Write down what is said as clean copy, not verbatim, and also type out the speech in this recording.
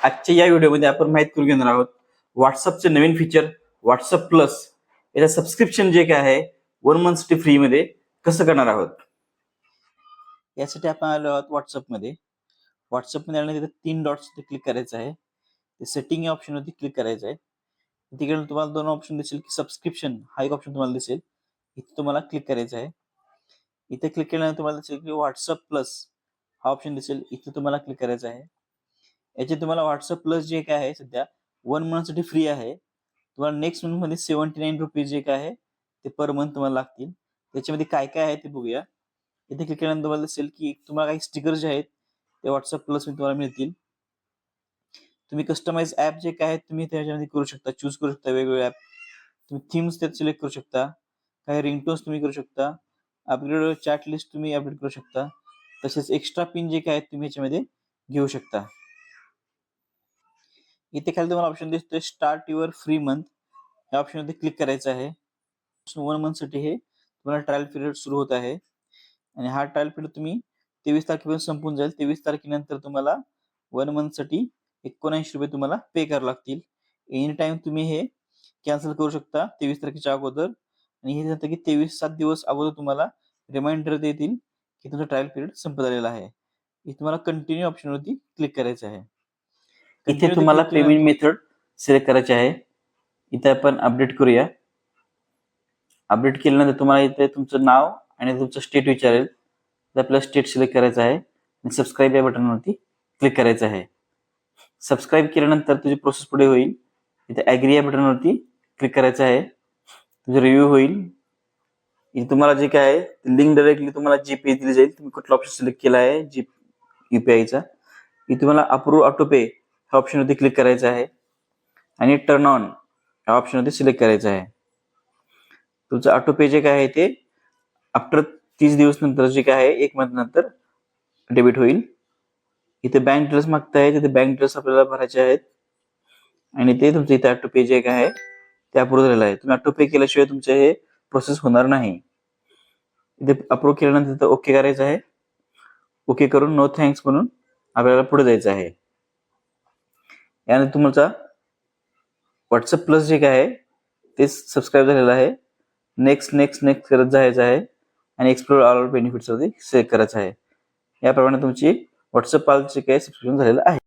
आजच्या या व्हिडिओमध्ये आपण माहिती करून घेणार आहोत व्हॉट्सअपचे नवीन फीचर व्हॉट्सअप प्लस याचं सबस्क्रिप्शन जे काय आहे 1 मंथसाठी फ्री मध्ये कसं करणार आहोत। यासाठी आपण आलो आहोत व्हॉट्सअपमध्ये आल्यानंतर तिथे 3 डॉट्स क्लिक करायचं आहे। ते सेटिंग या ऑप्शन वरती क्लिक करायचं आहे। तिकडे तुम्हाला 2 ऑप्शन दिसेल की सबस्क्रिप्शन हा एक ऑप्शन तुम्हाला दिसेल, इथे तुम्हाला क्लिक करायचं आहे। इथे क्लिक केल्यानंतर तुम्हाला दिसेल की व्हॉट्सअप प्लस हा ऑप्शन दिसेल, इथे तुम्हाला क्लिक करायचं आहे। याचे तुम्हाला व्हॉट्सअप प्लस जे काय आहे सध्या 1 मंथ साठी फ्री आहे। तुम्हाला नेक्स्ट मंथ मध्ये 79 रुपीज जे काय आहे ते पर मंथ तुम्हाला लागतील। त्याच्यामध्ये काय काय आहे ते बघूया। इथे क्लिक केल्यानंतर तुम्हाला दिसेल की तुम्हाला काही स्टिकर्स जे आहेत ते व्हॉट्सअप प्लस मध्ये तुम्हाला मिळतील। तुम्ही कस्टमाइज ऍप जे काय आहेत तुम्ही त्याच्यामध्ये करू शकता, चूज करू शकता वेगवेगळे ऍप। तुम्ही थीम्स त्यात सिलेक्ट करू शकता, काही रिंगटोन्स तुम्ही करू शकता, अपग्रेड चॅट लिस्ट तुम्ही अपडेट करू शकता, तसेच एक्स्ट्रा पिन जे काय आहेत तुम्ही याच्यामध्ये घेऊ शकता। इथे खाली तुम्हाला ऑप्शन दिसतोय स्टार्ट युअर फ्री मंथ, या ऑप्शन मध्ये क्लिक करायचं आहे। 1 मंथ साठी हे तुम्हाला ट्रायल पिरियड सुरू होत आहे आणि हा ट्रायल पिरियड तुम्ही 23 तारखेपर्यंत संपून जाईल। 23 तारखेनंतर तुम्हाला 1 मंथ साठी 79 रुपये तुम्हाला पे करावे लागतील। एनी टाइम तुम्ही हे कॅन्सल करू शकता 23 तारखेच्या अगोदर, आणि हे सांगतं की 23-7 दिवस अगोदर तुम्हाला रिमाइंडर देतील की तुमचा ट्रायल पिरियड संपत आलेला आहे। इथे तुम्हाला कंटिन्यू ऑप्शन वरती क्लिक करायचं आहे। इथे तुम्हाला पेमेंट मेथड सिलेक्ट करायची आहे। इथे आपण अपडेट करूया। अपडेट केल्यानंतर तुम्हाला इथे तुमचं नाव आणि तुमचं स्टेट विचारेल, तर आपल्याला स्टेट सिलेक्ट करायचं आहे आणि सबस्क्राइब या बटनवरती क्लिक करायचं आहे। सबस्क्राइब केल्यानंतर तुझी प्रोसेस पुढे होईल। इथे ऍग्री या बटनवरती क्लिक करायचं आहे, तुझं रिव्ह्यू होईल। इथे तुम्हाला जे काय आहे लिंक डायरेक्टली तुम्हाला जीपे दिली जाईल। तुम्ही कुठला ऑप्शन सिलेक्ट केला आहे यूपीआयचा, इथे तुम्हाला अप्रूव्ह ऑटो पे ह्या ऑप्शन वरती क्लिक करायचं आहे आणि टर्न ऑन ह्या ऑप्शन वरती सिलेक्ट करायचं आहे। तुमचं ऑटो पे जे काय आहे ते आफ्टर 30 दिवस नंतर जे काय आहे 1 मंथ नंतर डेबिट होईल। इथे बँक डिटेल्स मागताय, तिथे बँक डिटेल्स आपल्याला भरायचे आहेत आणि ते तुमचं इथे ऑटो पे जे काय आहे ते अप्रूव्ह झालेलं आहे। तुम्ही ऑटो पे केल्याशिवाय तुमचे हे प्रोसेस होणार नाही। इथे अप्रूव्ह केल्यानंतर इथे ओके करायचं आहे। ओके करून नो थँक्स म्हणून आपल्याला पुढे जायचं आहे। यानंतर तुमचा व्हॉट्सअप प्लस जे काय आहे ते सबस्क्राईब झालेलं आहे। नेक्स्ट नेक्स्ट नेक्स्ट करत जायचं आहे आणि एक्सप्लोर ऑल बेनिफिट्स वरती सिलेक्ट करायचं आहे। याप्रमाणे तुमची व्हॉट्सअप प्लसचे काय सबस्क्रिप्शन झालेलं आहे।